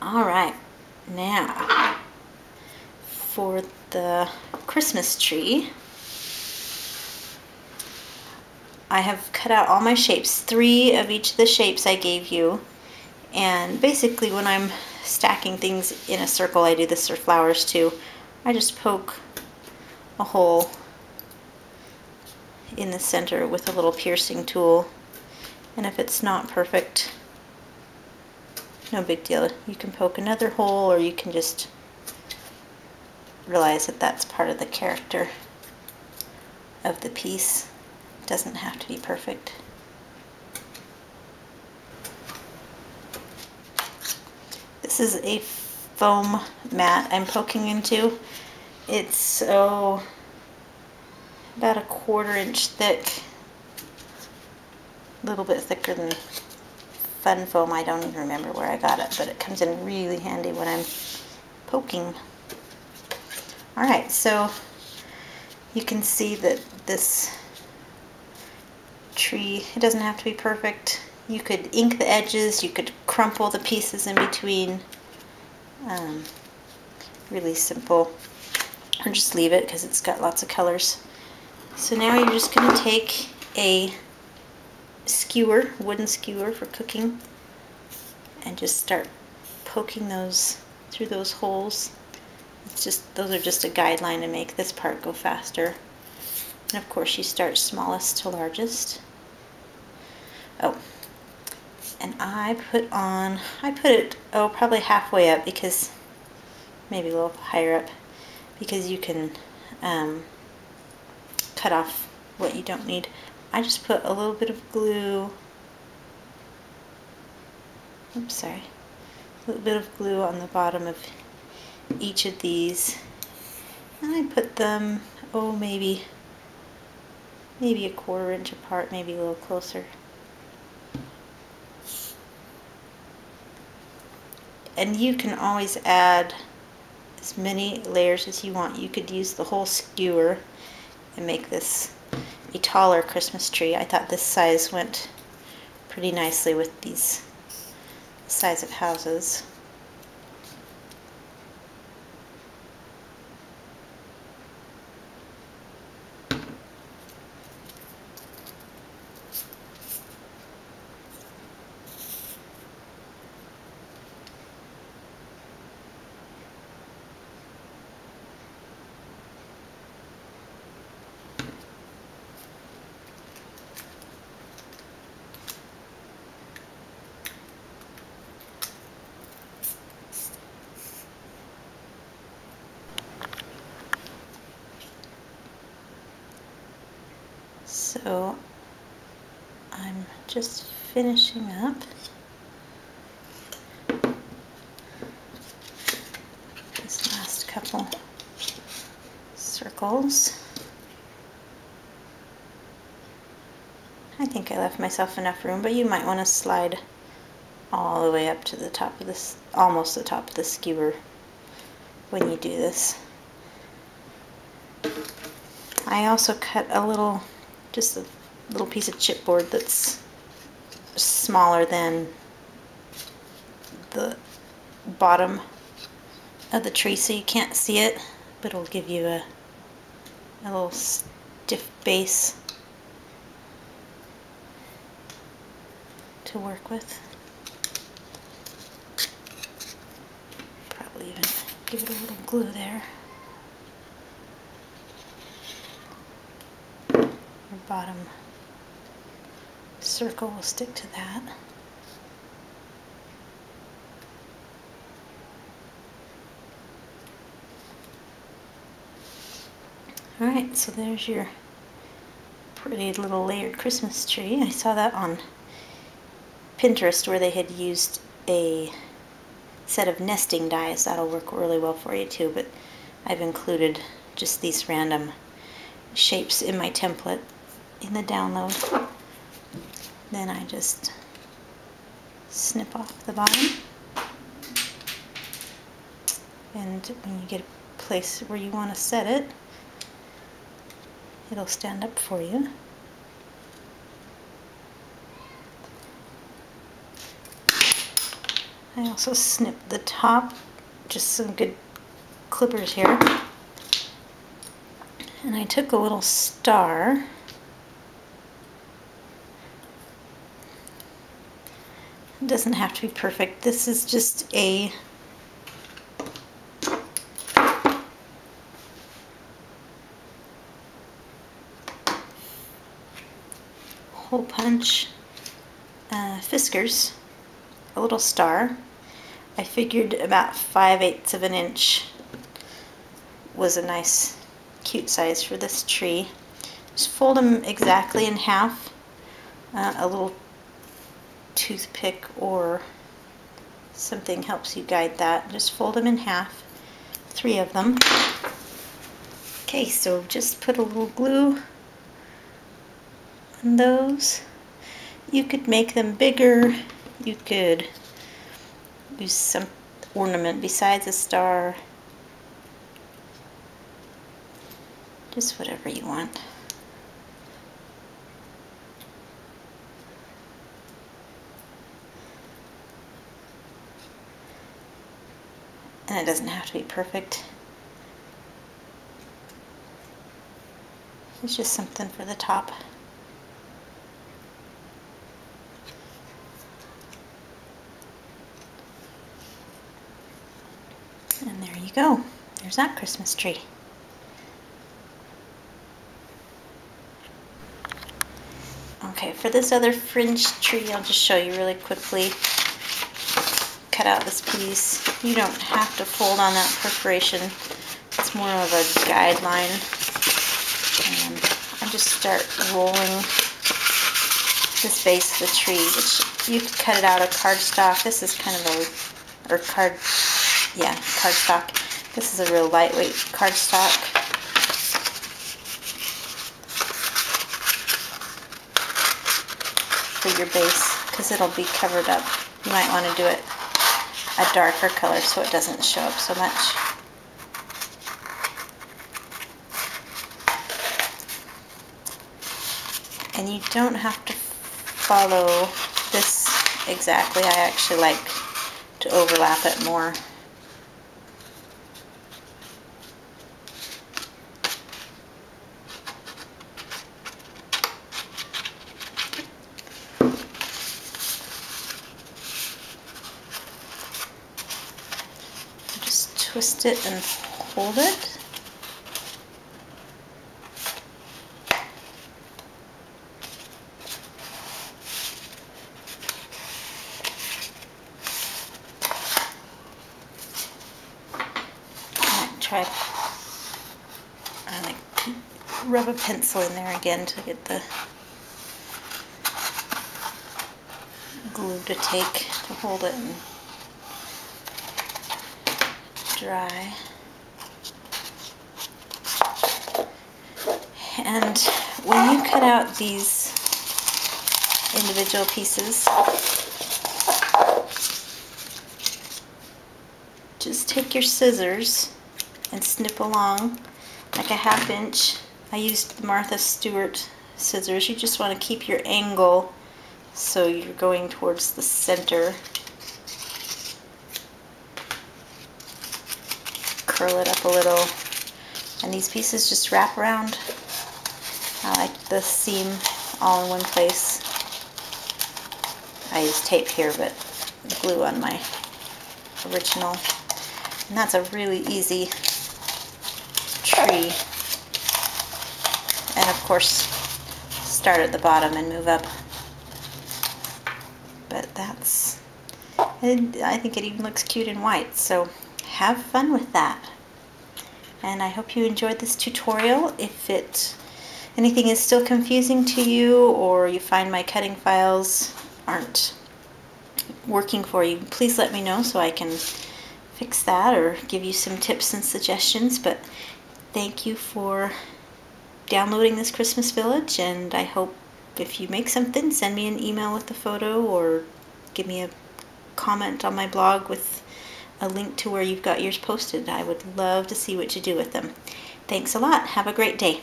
All right, now for the Christmas tree, I have cut out all my shapes, 3 of each of the shapes I gave you. And basically when I'm stacking things in a circle, I do this for flowers too. I just poke a hole in the center with a little piercing tool. And if it's not perfect, no big deal. You can poke another hole, or you can just realize that that's part of the character of the piece. It doesn't have to be perfect. This is a foam mat I'm poking into. It's about a 1/4 inch thick, a little bit thicker than Fun Foam. I don't even remember where I got it, but it comes in really handy when I'm poking. Alright, so you can see that this tree, it doesn't have to be perfect. You could ink the edges, you could crumple the pieces in between. Really simple. Or just leave it because it's got lots of colors. So now you're just going to take a skewer, wooden skewer for cooking, and just start poking those through those holes. It's just, those are just a guideline to make this part go faster. And of course you start smallest to largest. Oh, and I put it probably halfway up, because maybe a little higher up, because you can cut off what you don't need. I just put a little bit of glue, a little bit of glue on the bottom of each of these, and I put them, maybe a 1/4 inch apart, maybe a little closer. And you can always add as many layers as you want. You could use the whole skewer and make this a taller Christmas tree. I thought this size went pretty nicely with these size of houses. So I'm just finishing up this last couple circles. I think I left myself enough room, but you might want to slide all the way up to the top of this, almost the top of the skewer when you do this. I also cut just a little piece of chipboard that's smaller than the bottom of the tree, so you can't see it, but it'll give you a little stiff base to work with. Probably even give it a little glue there. Your bottom circle will stick to that. Alright, so there's your pretty little layered Christmas tree. I saw that on Pinterest where they had used a set of nesting dies. That'll work really well for you too, but I've included just these random shapes in my template in the download. Then I just snip off the bottom, and when you get a place where you want to set it, it'll stand up for you. I also snipped the top, just some good clippers here. And I took a little star. It doesn't have to be perfect. This is just a hole punch Fiskars, a little star. I figured about 5/8 of an inch was a nice cute size for this tree. Just fold them exactly in half. A little toothpick or something helps you guide that. Just fold them in half, 3 of them. Okay, so just put a little glue on those. You could make them bigger. You could use some ornament besides a star. Just whatever you want. And it doesn't have to be perfect. It's just something for the top. And there you go. There's that Christmas tree. Okay, for this other fringe tree, I'll just show you really quickly. Cut out this piece. You don't have to fold on that perforation. It's more of a guideline. And I just start rolling this base of the tree, which you could cut it out of cardstock. This is kind of a, or cardstock. This is a real lightweight cardstock. For your base, because it'll be covered up. You might want to do it a darker color so it doesn't show up so much. And you don't have to follow this exactly. I actually like to overlap it more. Just twist it and hold it. Try and rub a pencil in there again to get the glue to take to hold it and dry. And when you cut out these individual pieces, just take your scissors and snip along like a 1/2 inch. I used the Martha Stewart scissors. You just want to keep your angle so you're going towards the center. Curl it up a little, and these pieces just wrap around. I like the seam all in one place. I use tape here, but glue on my original. And that's a really easy tree. And of course, start at the bottom and move up. But that's, I think it even looks cute in white, so have fun with that. And I hope you enjoyed this tutorial. If anything is still confusing to you, or you find my cutting files aren't working for you, please let me know so I can fix that or give you some tips and suggestions. But thank you for downloading this Christmas Village, and I hope if you make something, send me an email with the photo or give me a comment on my blog with a link to where you've got yours posted. I would love to see what you do with them. Thanks a lot. Have a great day.